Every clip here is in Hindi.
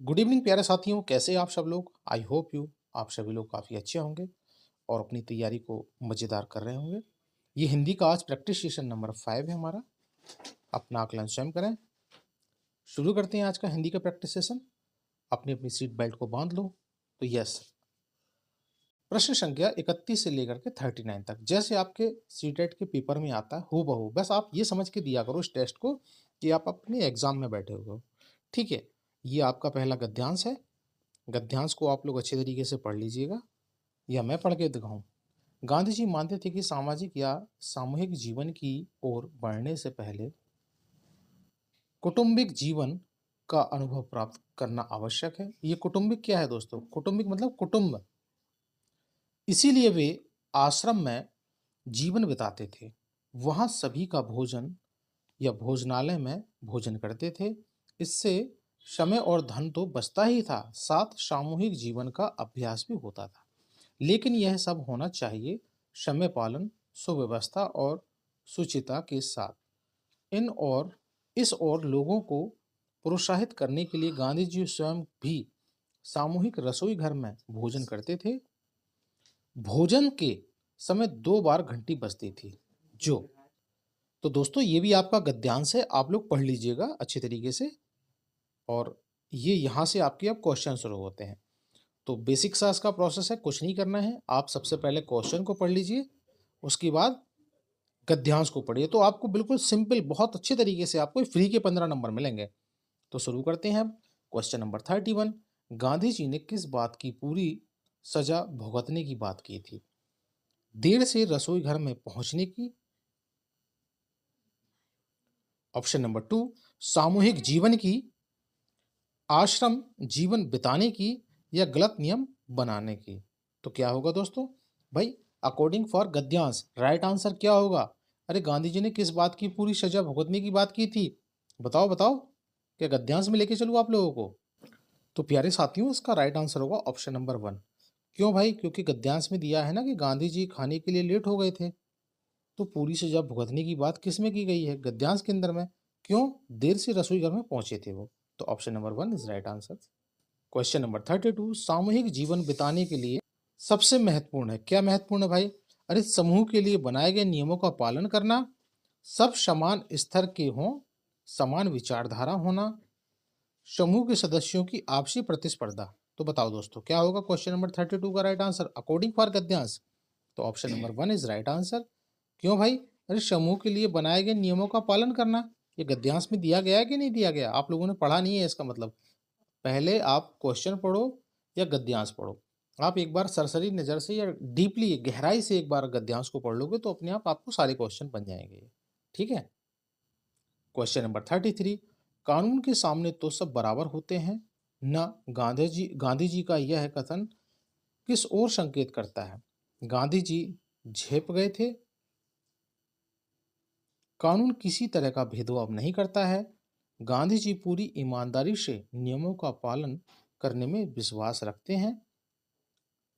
गुड इवनिंग प्यारे साथियों, कैसे आप सब लोग। आई होप यू आप सभी लोग काफ़ी अच्छे होंगे और अपनी तैयारी को मज़ेदार कर रहे होंगे। ये हिंदी का आज प्रैक्टिस सेशन नंबर 5 है हमारा। अपना आकलन स्वयं करें। शुरू करते हैं आज का हिंदी का प्रैक्टिस सेशन। अपनी अपनी सीट बेल्ट को बांध लो। तो यस, प्रश्न संख्या 31 से लेकर के 39 तक जैसे आपके सीटेट के पेपर में आता है हूबहू, बस आप ये समझ के दिया करो इस टेस्ट को कि आप अपने एग्जाम में बैठे हुए हो। ठीक है, ये आपका पहला गद्यांश है। गद्यांश को आप लोग अच्छे तरीके से पढ़ लीजिएगा या मैं पढ़ के दिखाऊं। गांधी जी मानते थे कि सामाजिक या सामूहिक जीवन की ओर बढ़ने से पहले कौटुंबिक जीवन का अनुभव प्राप्त करना आवश्यक है। ये कौटुंबिक क्या है दोस्तों? कौटुंबिक मतलब कुटुंब। इसीलिए वे आश्रम में जीवन बिताते थे। वहां सभी का भोजन या भोजनालय में भोजन करते थे। इससे समय और धन तो बचता ही था, साथ सामूहिक जीवन का अभ्यास भी होता था। लेकिन यह सब होना चाहिए समय पालन, सुव्यवस्था और शुचिता के साथ। इन और इस और लोगों को प्रोत्साहित करने के लिए गांधी जी स्वयं भी सामूहिक रसोई घर में भोजन करते थे। भोजन के समय 2 बार घंटी बजती थी। जो तो दोस्तों ये भी आपका गद्यांश है, आप लोग पढ़ लीजिएगा अच्छे तरीके से। और ये यहाँ से आपके अब क्वेश्चन शुरू होते हैं। तो बेसिक सा इसका प्रोसेस है, कुछ नहीं करना है। आप सबसे पहले क्वेश्चन को पढ़ लीजिए, उसके बाद गद्यांश को पढ़िए, तो आपको बिल्कुल सिंपल बहुत अच्छे तरीके से आपको फ्री के 15 नंबर मिलेंगे। तो शुरू करते हैं अब। क्वेश्चन नंबर 31, गांधी जी ने किस बात की पूरी सजा भुगतने की बात की थी? देर से रसोई घर में पहुंचने की। ऑप्शन नंबर 2, सामूहिक जीवन की, आश्रम जीवन बिताने की, या गलत नियम बनाने की। तो क्या होगा दोस्तों भाई? अकॉर्डिंग फॉर गद्यांश राइट आंसर क्या होगा? अरे गांधी जी ने किस बात की पूरी सजा भुगतने की बात की थी? बताओ बताओ, क्या गद्यांश में लेके चलूं आप लोगों को? तो प्यारे साथियों, इसका राइट आंसर होगा ऑप्शन नंबर 1। क्यों भाई? क्योंकि गद्यांश में दिया है ना कि गांधी जी खाने के लिए लेट हो गए थे। तो पूरी सजा भुगतने की बात किस में की गई है? गद्यांश के अंदर में। क्यों? देर से रसोई घर में पहुंचे थे वो। तो option number 1 is right answer. Question number 32, सामूहिक जीवन बिताने के लिए सबसे महत्वपूर्ण है। क्या महत्वपूर्ण है भाई? अरे समूह के लिए बनाए गए नियमों का पालन करना, सब समान स्तर के हों, समान विचारधारा होना, समूह के सदस्यों की आपसी प्रतिस्पर्धा। तो बताओ दोस्तों क्या होगा क्वेश्चन नंबर 32 का राइट आंसर अकॉर्डिंग फॉर गद्यांश? तो option number 1 is right answer. क्यों भाई? अरे समूह के लिए बनाए गए नियमों का पालन करना, ये गद्यांश में दिया गया है कि नहीं दिया गया? आप लोगों ने पढ़ा नहीं है इसका मतलब। पहले आप क्वेश्चन पढ़ो या गद्यांश पढ़ो। आप एक बार सरसरी नज़र से या डीपली गहराई से एक बार गद्यांश को पढ़ लोगे तो अपने आप आपको सारे क्वेश्चन बन जाएंगे। ठीक है। क्वेश्चन नंबर 33, कानून के सामने तो सब बराबर होते हैं न, गांधी जी का यह कथन किस ओर संकेत करता है? गांधी जी झेप गए थे, कानून किसी तरह का भेदभाव नहीं करता है, गांधी जी पूरी ईमानदारी से नियमों का पालन करने में विश्वास रखते हैं,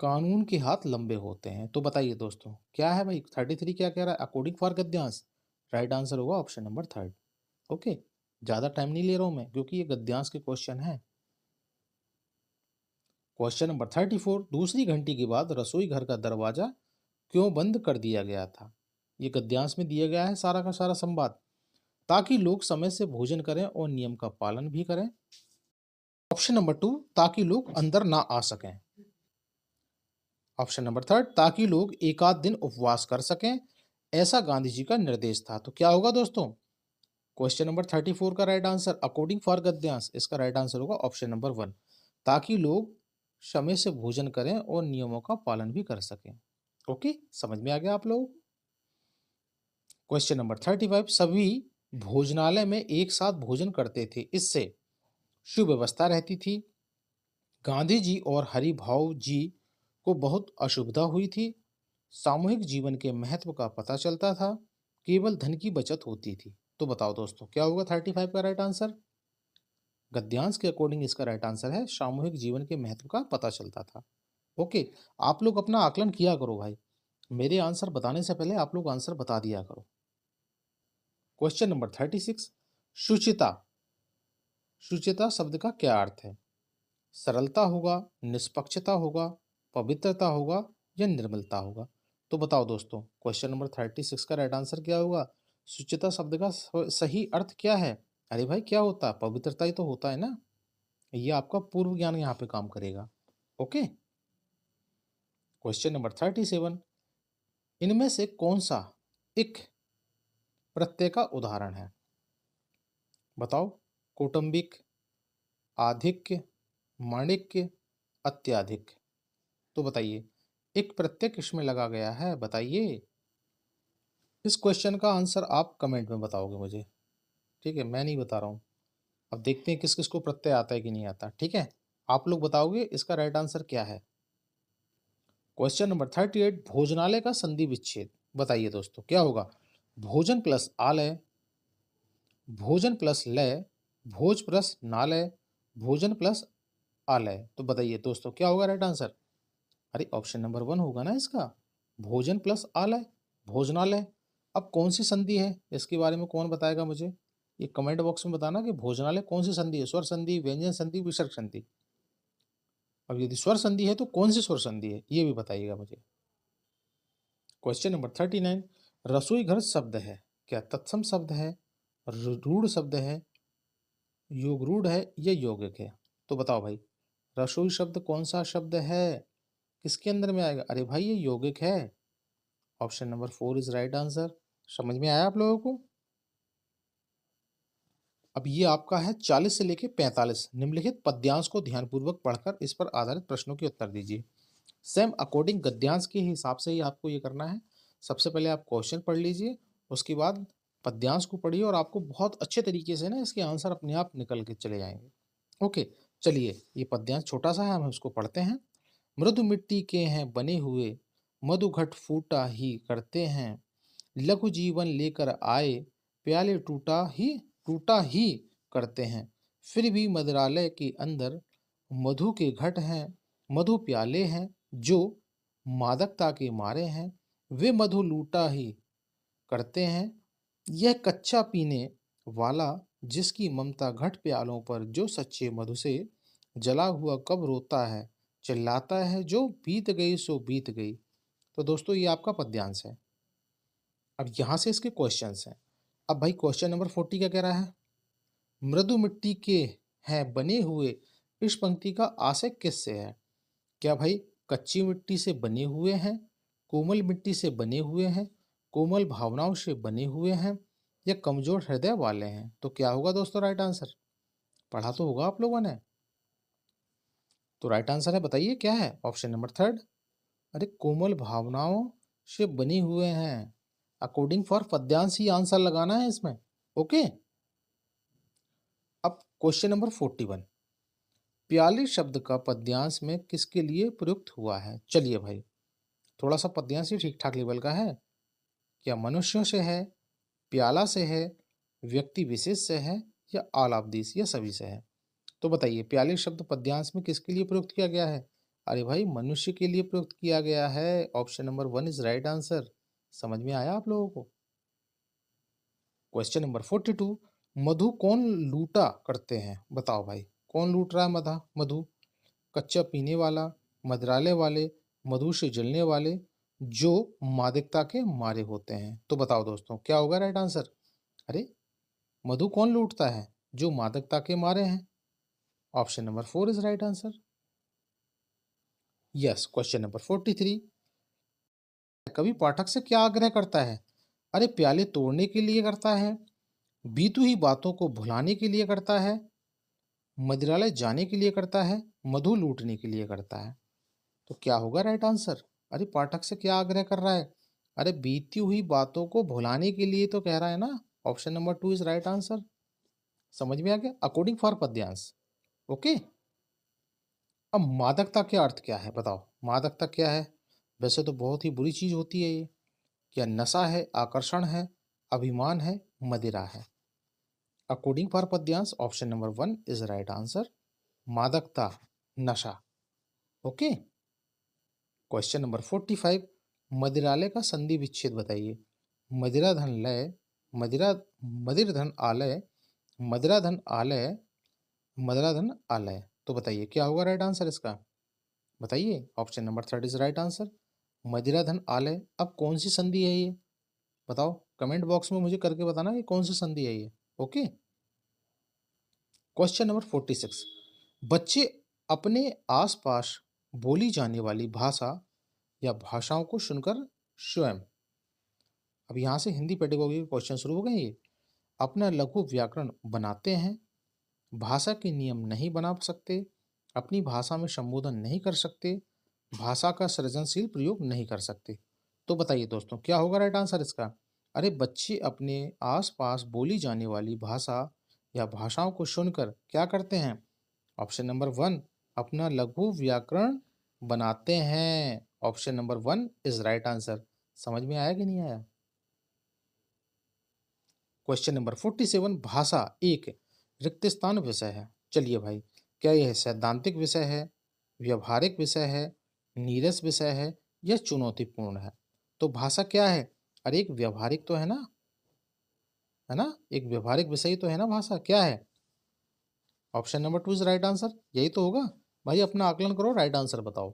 कानून के हाथ लंबे होते हैं। तो बताइए दोस्तों क्या है भाई? 33 क्या कह रहा है अकॉर्डिंग फॉर गद्यांश? राइट आंसर होगा ऑप्शन नंबर 3। ओके, ज्यादा टाइम नहीं ले रहा हूं मैं क्योंकि ये गद्यांश के क्वेश्चन है। क्वेश्चन नंबर 34, दूसरी घंटी के बाद रसोई घर का दरवाजा क्यों बंद कर दिया गया था? ये गद्यांश में दिया गया है सारा का सारा संवाद। ताकि लोग समय से भोजन करें और नियम का पालन भी करें। ऑप्शन नंबर 2, ताकि लोग अंदर ना आ सकें। ऑप्शन नंबर 3, ताकि लोग एक आध दिन उपवास कर सकें, ऐसा गांधी जी का निर्देश था। तो क्या होगा दोस्तों क्वेश्चन नंबर 34 का राइट आंसर अकॉर्डिंग फॉर गद्यांश? इसका राइट आंसर होगा ऑप्शन नंबर 1, ताकि लोग समय से भोजन करें और नियमों का पालन भी कर सकें। ओके, समझ में आ गया आप लोग? क्वेश्चन नंबर 35, सभी भोजनालय में एक साथ भोजन करते थे, इससे सुव्यवस्था रहती थी, गांधी जी और हरिभाऊ जी को बहुत असुविधा हुई थी, सामूहिक जीवन के महत्व का पता चलता था, केवल धन की बचत होती थी। तो बताओ दोस्तों क्या होगा 35 का राइट आंसर? गद्यांश के अकॉर्डिंग इसका राइट आंसर है सामूहिक जीवन के महत्व का पता चलता था। ओके, आप लोग अपना आकलन किया करो भाई। मेरे आंसर बताने से पहले आप लोग आंसर बता दिया करो। क्वेश्चन नंबर 36, शुचिता। शुचिता शब्द का क्या अर्थ है? सरलता होगा, निष्पक्षता होगा, पवित्रता होगा या निर्मलता होगा? तो बताओ दोस्तों, क्वेश्चन नंबर 36 का राइट आंसर क्या होगा? शुचिता शब्द का सही अर्थ क्या है? अरे भाई क्या होता है? पवित्रता ही तो होता है ना। ये आपका पूर्व ज्ञान यहाँ पे काम करेगा। ओके। क्वेश्चन नंबर 37, इनमें से कौन सा एक प्रत्यय का उदाहरण है? बताओ। कौटुंबिक, आधिक्य, माणिक्य, अत्याधिक। तो बताइए, एक प्रत्यय किसमें लगा गया है? बताइए। इस क्वेश्चन का आंसर आप कमेंट में बताओगे मुझे। ठीक है, मैं नहीं बता रहा हूँ। अब देखते हैं किस किस को प्रत्यय आता है कि नहीं आता। ठीक है, आप लोग बताओगे इसका राइट आंसर क्या है। क्वेश्चन नंबर 38, भोजनालय का संधि विच्छेद। बताइए दोस्तों क्या होगा? भोजन प्लस आलय, भोजन प्लस लय, भोज प्लस नालय, भोजन प्लस आलय। तो बताइए दोस्तों क्या होगा राइट आंसर? अरे ऑप्शन नंबर 1 होगा ना इसका। भोजन प्लस आलय, भोजनालय। अब कौन सी संधि है इसके बारे में कौन बताएगा मुझे? ये कमेंट बॉक्स में बताना कि भोजनालय कौन सी संधि है। स्वर संधि, व्यंजन संधि, विसर्ग संधि। अब यदि स्वर संधि है तो कौन सी स्वर संधि है ये भी बताइएगा मुझे। क्वेश्चन नंबर 39, रसोई घर शब्द है क्या तत्सम शब्द है, रूढ़ शब्द है, योग रूढ़ है या यौगिक है? तो बताओ भाई, रसोई शब्द कौन सा शब्द है? किसके अंदर में आएगा? अरे भाई ये यौगिक है। Option number 4 is right answer. समझ में आया आप लोगों को? अब ये आपका है 40 से लेके 45 निम्नलिखित पद्यांश को ध्यानपूर्वक पढ़कर इस पर आधारित प्रश्नों के उत्तर दीजिए। सेम अकॉर्डिंग गद्यांश के हिसाब से ही आपको ये करना है। सबसे पहले आप क्वेश्चन पढ़ लीजिए, उसके बाद पद्यांश को पढ़िए और आपको बहुत अच्छे तरीके से ना इसके आंसर अपने आप निकल के चले जाएंगे। ओके, चलिए ये पद्यांश छोटा सा है, हम उसको पढ़ते हैं। मृदु मिट्टी के हैं बने हुए, मधु घट फूटा ही करते हैं, लघु जीवन लेकर आए, प्याले टूटा ही करते हैं, फिर भी मदिरालय के अंदर मधु के घट हैं, मधु प्याले हैं जो मादकता के मारे हैं, वे मधु लूटा ही करते हैं। यह कच्चा पीने वाला जिसकी ममता घट प्यालों पर, जो सच्चे मधु से जला हुआ कब रोता है, चिल्लाता है जो बीत गई सो बीत गई। तो दोस्तों ये आपका पद्यांश है। अब यहाँ से इसके क्वेश्चंस हैं। अब भाई क्वेश्चन नंबर 40 क्या कह रहा है? मृदु मिट्टी के हैं बने हुए, इस पंक्ति का आशय किससे है? क्या भाई कच्ची मिट्टी से बने हुए हैं, कोमल मिट्टी से बने हुए हैं, कोमल भावनाओं से बने हुए हैं या कमजोर हृदय वाले हैं? तो क्या होगा दोस्तों राइट आंसर? पढ़ा तो होगा आप लोगों ने। तो राइट आंसर है, बताइए क्या है? Option number 3। अरे कोमल भावनाओं से बने हुए हैं। अकॉर्डिंग फॉर पद्यांश ही आंसर लगाना है इसमें। ओके। अब क्वेश्चन नंबर 41, प्याले शब्द का पद्यांश में किसके लिए प्रयुक्त हुआ है? चलिए भाई, थोड़ा सा पद्यांश ही ठीक ठाक लेवल का है। क्या मनुष्यों से है, प्याला से है, व्यक्ति विशेष से है या ऑल ऑफ दिस या सभी से है? तो बताइए प्याले शब्द पद्यांश में किसके लिए प्रयुक्त किया गया है? अरे भाई मनुष्य के लिए प्रयुक्त किया गया है। Option number 1 is right answer. समझ में आया आप लोगों को? क्वेश्चन नंबर 42, मधु कौन लूटा करते हैं? बताओ भाई कौन लूट रहा है मधु? कच्चा पीने वाला, मदिराले वाले, मधु से जलने वाले, जो मादकता के मारे होते हैं? तो बताओ दोस्तों क्या होगा राइट आंसर? अरे मधु कौन लूटता है? जो मादकता के मारे हैं। Option number 4 is right answer. Yes. Question number 43, कवि पाठक से क्या आग्रह करता है? अरे प्याले तोड़ने के लिए करता है, बीतू ही बातों को भुलाने के लिए करता है, मदिरालय जाने के लिए करता है, मधु लूटने के लिए करता है? तो क्या होगा राइट आंसर? अरे पाठक से क्या आग्रह कर रहा है? अरे बीती हुई बातों को भुलाने के लिए तो कह रहा है ना। Option number 2 is right answer. समझ में आ गया? अकॉर्डिंग फॉर पद्यांश। ओके। अब मादकता क्या अर्थ क्या है? बताओ मादकता क्या है? वैसे तो बहुत ही बुरी चीज होती है ये। क्या नशा है, आकर्षण है, अभिमान है, मदिरा है? अकॉर्डिंग फॉर पद्यांश option number 1 is right answer. मादकता, नशा। ओके। क्वेश्चन नंबर 45, मदिरालय का संधि विच्छेद बताइए। मदिरा धन लय, मदिरा मदिर धन आलय, मदिरा धन आलय, मदिरा धन आलय। तो बताइए क्या होगा राइट आंसर इसका? बताइए। Option number third is right answer. मदिराधन आलय अब कौन सी संधि है ये? बताओ कमेंट बॉक्स में मुझे करके बताना कि कौन सी संधि है ये। ओके। Question number 46। बच्चे अपने आसपास बोली जाने वाली भाषा या भाषाओं को सुनकर स्वयं, अब यहाँ से हिंदी पेडागोजी के क्वेश्चन शुरू हो गए ये, अपना लघु व्याकरण बनाते हैं, भाषा के नियम नहीं बना सकते, अपनी भाषा में संबोधन नहीं कर सकते, भाषा का सृजनशील प्रयोग नहीं कर सकते। तो बताइए दोस्तों क्या होगा राइट आंसर इसका? अरे बच्चे अपने आसपास बोली जाने वाली भाषा या भाषाओं को सुनकर क्या करते हैं? ऑप्शन नंबर वन, अपना लघु व्याकरण बनाते हैं। Option number one is right answer. समझ में आया कि नहीं आया? Question number 47। भाषा एक रिक्त स्थान विषय है। चलिए भाई, क्या यह सैद्धांतिक विषय है, व्यवहारिक विषय है, नीरस विषय है या चुनौतीपूर्ण है? तो भाषा क्या है? अरे एक व्यवहारिक तो है ना, एक व्यवहारिक विषय तो है ना भाषा, क्या है? Option number two is right answer, यही तो होगा। भाई अपना आकलन करो, राइट आंसर बताओ।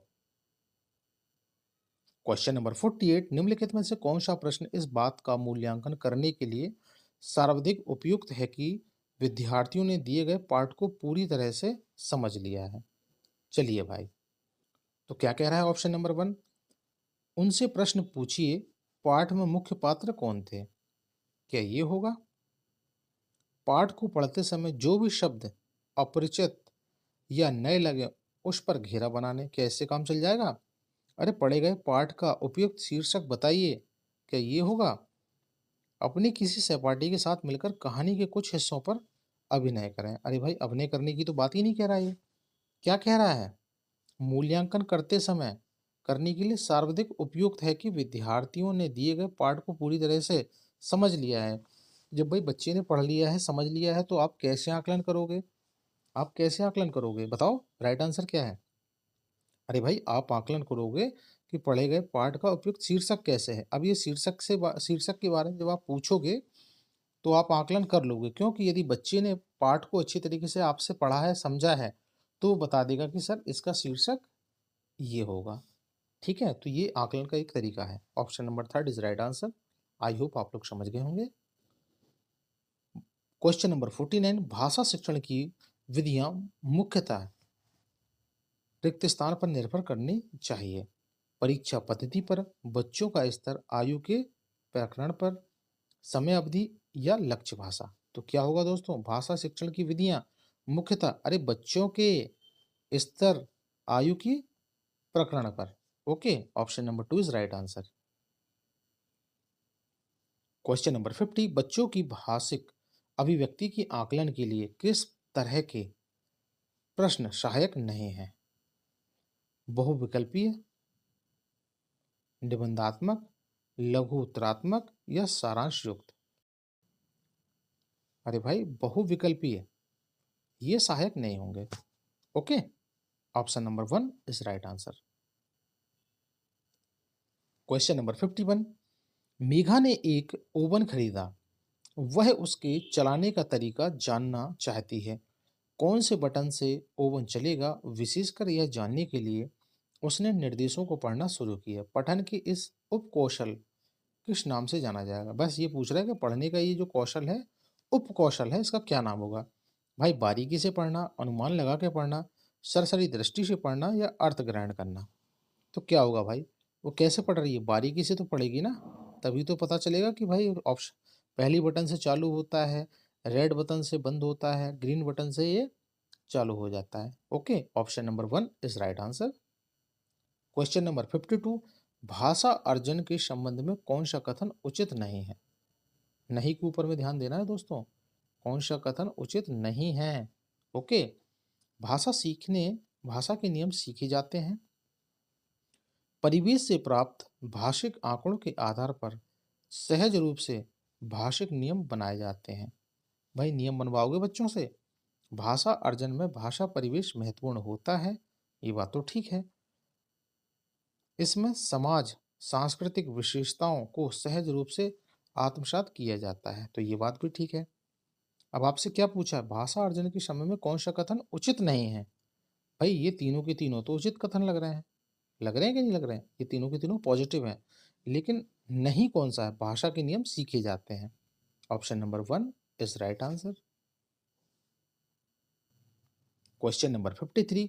Question number 48। निम्नलिखित में से कौन सा प्रश्न इस बात का मूल्यांकन करने के लिए सर्वाधिक उपयुक्त है कि विद्यार्थियों ने दिए गए पाठ को पूरी तरह से समझ लिया है? चलिए भाई, तो क्या कह रहा है ऑप्शन नंबर वन, उनसे प्रश्न पूछिए पाठ में मुख्य पात्र कौन थे। क्या ये होगा? पाठ को पढ़ते समय जो भी शब्द अपरिचित या नए लगे उस पर घेरा बनाने, कैसे काम चल जाएगा? अरे पढ़े गए पाठ का उपयुक्त शीर्षक बताइए। क्या ये होगा? अपनी किसी सहपाठी के साथ मिलकर कहानी के कुछ हिस्सों पर अभिनय करें। अरे भाई अभिनय करने की तो बात ही नहीं कह रहा है ये। क्या कह रहा है? मूल्यांकन करते समय करने के लिए सर्वाधिक उपयुक्त है कि विद्यार्थियों ने दिए गए पाठ को पूरी तरह से समझ लिया है। जब भाई बच्चे ने पढ़ लिया है, समझ लिया है, तो आप कैसे आकलन करोगे? आप कैसे आकलन करोगे बताओ, राइट आंसर क्या है? अरे भाई आप आकलन करोगे कि पढ़े गए पाठ का उपयुक्त शीर्षक कैसे है। अब ये शीर्षक के बारे में जब आप पूछोगे तो आप आकलन कर लोगे, क्योंकि यदि बच्चे ने पाठ को अच्छी तरीके से आपसे पढ़ा है, समझा है, तो वो बता देगा कि सर इसका शीर्षक ये होगा। ठीक है, तो ये आकलन का एक तरीका है। Option number third is right answer. I hope आप लोग समझ गए होंगे। Question number 49। भाषा शिक्षण की विधियां मुख्यतः रिक्त स्थान पर निर्भर करनी चाहिए, परीक्षा पद्धति पर, बच्चों का स्तर, आयु के प्रकरण पर, समय अवधि या लक्ष्य भाषा। तो क्या होगा दोस्तों? भाषा शिक्षण की विधियां मुख्यतः अरे बच्चों के स्तर, आयु की प्रकरण पर। Okay, option number two is right answer. Question number 50। बच्चों की भाषिक अभिव्यक्ति की आकलन के लिए किस तरह के प्रश्न सहायक नहीं है? बहुविकल्पीय, निबंधात्मक, लघु उत्तरात्मक या सारांश युक्त? अरे भाई बहुविकल्पीय ये सहायक नहीं होंगे। Okay, option number one is right answer. Question number 51। Megha ने एक ओवन खरीदा, वह उसके चलाने का तरीका जानना चाहती है। कौन से बटन से ओवन चलेगा? विशेषकर यह जानने के लिए उसने निर्देशों को पढ़ना शुरू किया। पठन के इस उपकौशल किस नाम से जाना जाएगा? बस ये पूछ रहा है कि पढ़ने का ये जो कौशल है, उपकौशल है, इसका क्या नाम होगा? भाई बारीकी से पढ़ना, अनुमान लगा के पढ़ना, सरसरी दृष्टि से पढ़ना या अर्थ ग्रहण करना? तो क्या होगा भाई? वो कैसे पढ़ रही है? बारीकी से तो पढ़ेगी ना, तभी तो पता चलेगा कि भाई ऑप्शन पहली बटन से चालू होता है, रेड बटन से बंद होता है, ग्रीन बटन से ये चालू हो जाता है। Okay, option number one is right answer. Question number 52। भाषा अर्जन के संबंध में कौन सा कथन उचित नहीं है? नहीं के ऊपर में ध्यान देना है दोस्तों। कौन सा कथन उचित नहीं है? ओके, भाषा सीखने भाषा के नियम सीखे जाते हैं, परिवेश से प्राप्त भाषिक आंकड़ों के आधार पर सहज रूप से भाषिक नियम बनाए जाते हैं। भाई नियम बनवाओगे बच्चों से? भाषा अर्जन में भाषा परिवेश महत्वपूर्ण होता है, ये बात तो ठीक है। इसमें समाज सांस्कृतिक विशेषताओं को सहज रूप से आत्मसात किया जाता है, तो ये बात भी ठीक है। अब आपसे क्या पूछा है? भाषा अर्जन के समय में कौन सा कथन उचित नहीं है? भाई ये तीनों के तीनों तो उचित कथन लग रहे हैं, लग रहे हैं कि नहीं लग रहे हैं? ये तीनों के तीनों पॉजिटिव हैं, लेकिन नहीं कौन सा है? भाषा के नियम सीखे जाते हैं। Option number 1 is right answer. Question number 53,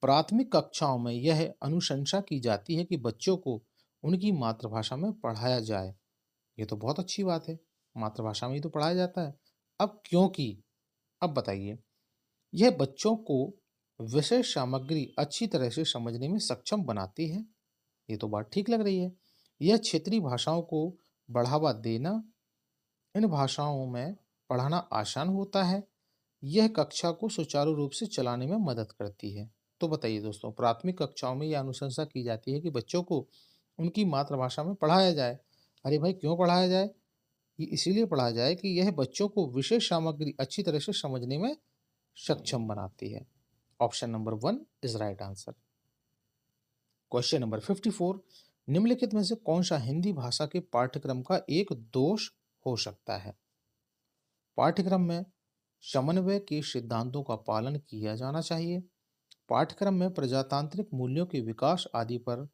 प्राथमिक कक्षाओं में यह अनुशंसा की जाती है कि बच्चों को उनकी मातृभाषा में पढ़ाया जाए। ये तो बहुत अच्छी बात है, मातृभाषा में ही तो पढ़ाया जाता है। अब क्योंकि, अब बताइए, यह बच्चों को विशेष सामग्री अच्छी तरह से समझने में सक्षम बनाती है। ये तो बात ठीक लग रही है। यह क्षेत्रीय भाषाओं को बढ़ावा देना, इन भाषाओं में पढ़ाना आसान होता है। यह कक्षा को सुचारू रूप से चलाने में मदद करती है। तो बताइए दोस्तों, प्राथमिक कक्षाओं में यह अनुशंसा की जाती है कि बच्चों को उनकी मातृभाषा में पढ़ाया जाए। अरे भाई क्यों पढ़ाया जाए? ये इसीलिए पढ़ाया जाए कि यह बच्चों को विशेष सामग्री अच्छी तरह से समझने में सक्षम बनाती है। Option number 1 is right answer. Question number 54, निम्नलिखित में से कौन सा हिंदी भाषा के पाठ्यक्रम का एक दोष हो सकता है? पाठ्यक्रम में समन्वय के सिद्धांतों का पालन किया जाना चाहिए। पाठ्यक्रम में प्रजातांत्रिक मूल्यों के विकास आदि पर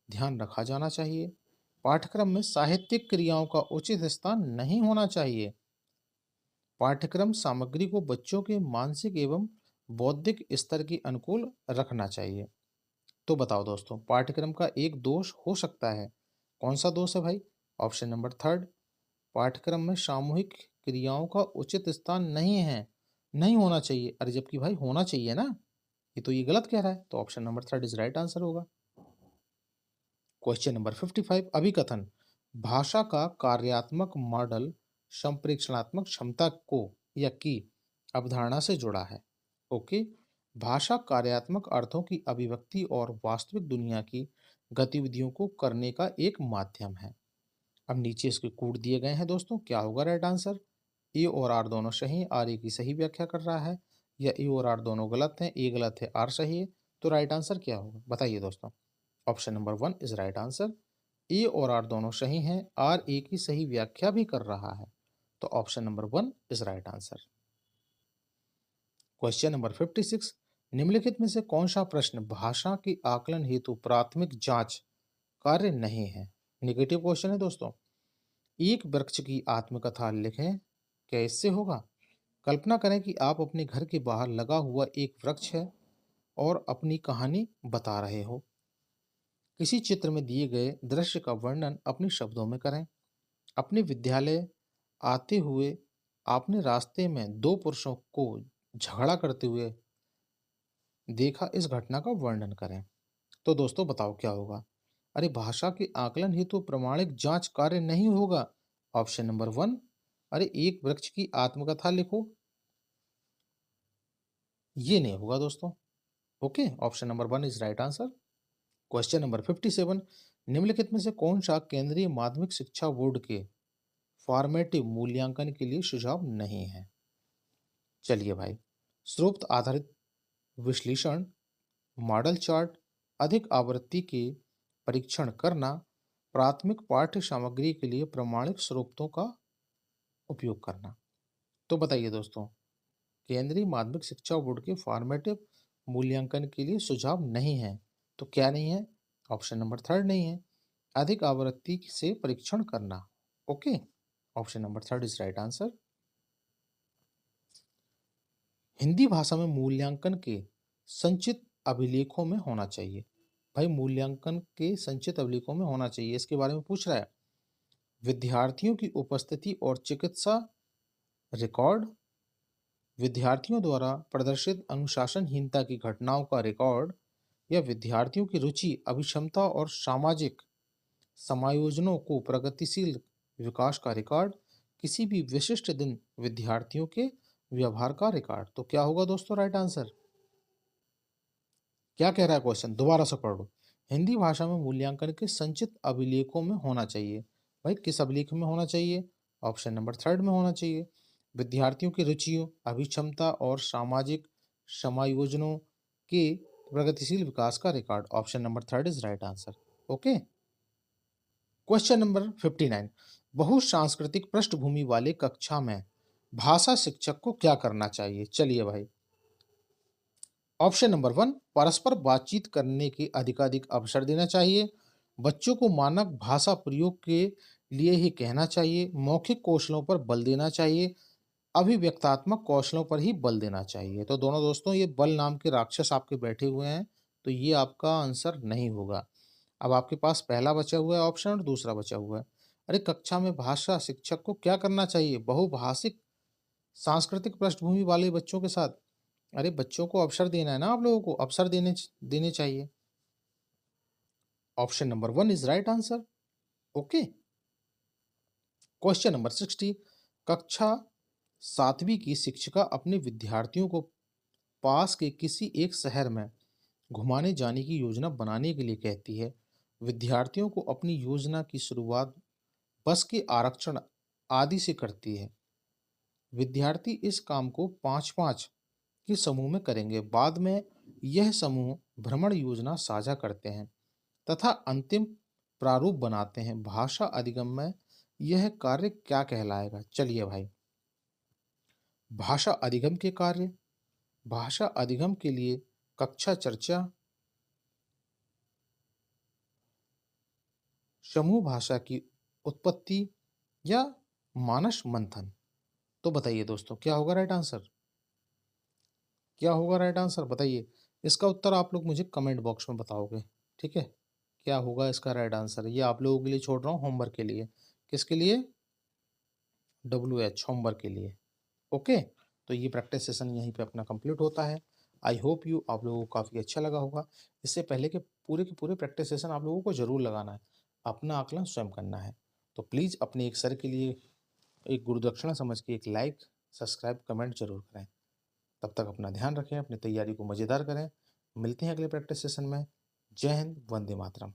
ध्यान रखा जाना चाहिए। पाठ्यक्रम में साहित्यिक क्रियाओं का उचित स्थान नहीं होना चाहिए। पाठ्यक्रम सामग्री को बच्चों के मानसिक एवं बौद्धिक स्तर के अनुकूल रखना चाहिए। तो बताओ दोस्तों, पाठ्यक्रम का एक दोष हो सकता है, कौन सा दोष है भाई? ऑप्शन नंबर 3, पाठ्यक्रम में सामूहिक क्रियाओं का उचित स्थान नहीं है, नहीं होना चाहिए। अरे जबकि भाई होना चाहिए ना, ये तो ये गलत कह रहा है, तो option number 3 is right answer होगा। क्वेश्चन नंबर 55, अभिकथन भाषा का कार्यात्मक मॉडल संप्रेषणात्मक क्षमता को या की अवधारणा से जुड़ा है। ओके, भाषा कार्यात्मक अर्थों की अभिव्यक्ति और वास्तविक दुनिया की गतिविधियों को करने का एक माध्यम है। अब नीचे इसके कूट दिए गए हैं दोस्तों, क्या होगा राइट आंसर? ए और आर दोनों सही हैं, आर ए की सही व्याख्या कर रहा है, या ए और आर दोनों गलत हैं, ए गलत है आर सही है। तो राइट आंसर क्या होगा बताइए दोस्तों? Option number 1 is right answer. A और आर दोनों सही हैं, आर ए की सही व्याख्या भी कर रहा है, तो option number 1 is right answer. Question number 56, निम्नलिखित में से कौन सा प्रश्न भाषा के आकलन हेतु प्राथमिक जांच कार्य नहीं है? निगेटिव क्वेश्चन है दोस्तों। एक वृक्ष की आत्मकथा लिखें, क्या इससे होगा? कल्पना करें कि आप अपने घर के बाहर लगा हुआ एक वृक्ष है और अपनी कहानी बता रहे हो। किसी चित्र में दिए गए दृश्य का वर्णन अपने शब्दों में करें। अपने विद्यालय आते हुए आपने रास्ते में दो पुरुषों को झगड़ा करते हुए देखा, इस घटना का वर्णन करें। तो दोस्तों बताओ क्या होगा? अरे भाषा के आकलन हेतु प्रमाणिक जांच कार्य नहीं होगा। ऑप्शन नंबर 1, अरे एक वृक्ष की आत्मकथा लिखो, ये नहीं होगा दोस्तों। Okay, option number 1 is right answer. Question number 57, निम्नलिखित में से कौन सा केंद्रीय माध्यमिक शिक्षा बोर्ड के फॉर्मेटिव मूल्यांकन के लिए सुझाव नहीं है? चलिए भाई, स्रोत आधारित विश्लेषण, मॉडल चार्ट, अधिक आवृत्ति के परीक्षण करना, प्राथमिक पाठ्य सामग्री के लिए प्रमाणित स्रोतों का उपयोग करना। तो बताइए दोस्तों, केंद्रीय माध्यमिक शिक्षा बोर्ड के फॉर्मेटिव मूल्यांकन के लिए सुझाव नहीं है, तो क्या नहीं है? ऑप्शन नंबर 3 नहीं है, अधिक आवृत्ति से परीक्षण करना। Okay, option number 3 is right answer. Hindi भाषा में मूल्यांकन के संचित अभिलेखों में होना चाहिए। भाई मूल्यांकन के संचित अभिलेखों में होना चाहिए, इसके बारे में पूछ रहा है। विद्यार्थियों की उपस्थिति और चिकित्सा रिकॉर्ड, विद्यार्थियों द्वारा प्रदर्शित अनुशासनहीनता की घटनाओं का रिकॉर्ड, या विद्यार्थियों की रुचि, अभिक्षमता और सामाजिक समायोजनों को प्रगतिशील विकास का रिकॉर्ड, किसी भी विशिष्ट दिन विद्यार्थियों के व्यवहार का रिकॉर्ड। तो क्या होगा दोस्तों राइट आंसर? क्या कह रहा है क्वेश्चन, दोबारा से पढ़ लो। हिंदी भाषा में मूल्यांकन के संचित अभिलेखों में होना चाहिए। भाई किस अभिलेख में होना चाहिए? ऑप्शन नंबर 3 में होना चाहिए। विद्यार्थियों की रुचियों, अभिक्षमता और सामाजिक समायोजनों के प्रगतिशील विकास का record. Option number 3 is right answer. Okay, question number 59, बहुसांस्कृतिक पृष्ठभूमि वाले कक्षा में भाषा शिक्षक को क्या करना चाहिए? चलिए भाई, ऑप्शन नंबर 1, परस्पर बातचीत करने के अधिकाधिक अवसर देना चाहिए। बच्चों को मानक भाषा प्रयोग के लिए ही कहना चाहिए। मौखिक कौशलों पर बल देना चाहिए। अभिव्यक्तात्मक कौशलों पर ही बल देना चाहिए। तो दोनों दोस्तों, ये बल नाम के राक्षस आपके बैठे हुए हैं, तो ये आपका आंसर नहीं होगा। अब आपके पास पहला बचा हुआ है ऑप्शन और दूसरा बचा हुआ है। अरे कक्षा में भाषा शिक्षक को क्या करना चाहिए? बहुभाषिक सांस्कृतिक पृष्ठभूमि वाले बच्चों के साथ, अरे बच्चों को अवसर देना है ना, आप लोगों को अवसर देने चाहिए। Option number 1 is right answer. Okay. Question number 60, कक्षा 7वीं की शिक्षिका अपने विद्यार्थियों को पास के किसी एक शहर में घुमाने जाने की योजना बनाने के लिए कहती है। विद्यार्थियों को अपनी योजना की शुरुआत बस के आरक्षण आदि से करती है। विद्यार्थी इस काम को 5-5 के समूह में करेंगे। बाद में यह समूह भ्रमण योजना साझा करते हैं तथा अंतिम प्रारूप बनाते हैं। भाषा अधिगम में यह कार्य क्या कहलाएगा? चलिए भाई, भाषा अधिगम के कार्य, भाषा अधिगम के लिए कक्षा चर्चा, समूह भाषा की उत्पत्ति या मानस मंथन। तो बताइए दोस्तों, क्या होगा राइट आंसर? क्या होगा राइट आंसर बताइए। इसका उत्तर आप लोग मुझे कमेंट बॉक्स में बताओगे, ठीक है? क्या होगा इसका राइट आंसर? ये आप लोगों के लिए छोड़ रहा हूँ होमवर्क के लिए। किसके लिए? WH होमवर्क के लिए। ओके, तो ये प्रैक्टिस सेशन यहीं पे अपना कंप्लीट होता है। आई होप यू आप लोगों को काफ़ी अच्छा लगा होगा। इससे पहले के पूरे प्रैक्टिस सेशन आप लोगों को ज़रूर लगाना है। अपना आकलन स्वयं करना है। तो प्लीज़ अपने एक सर के लिए एक गुरुदक्षिणा समझ के एक लाइक, सब्सक्राइब, कमेंट जरूर करें। तब तक अपना ध्यान रखें, अपनी तैयारी को मज़ेदार करें। मिलते हैं अगले प्रैक्टिस सेशन में। जय हिंद, वंदे मातरम।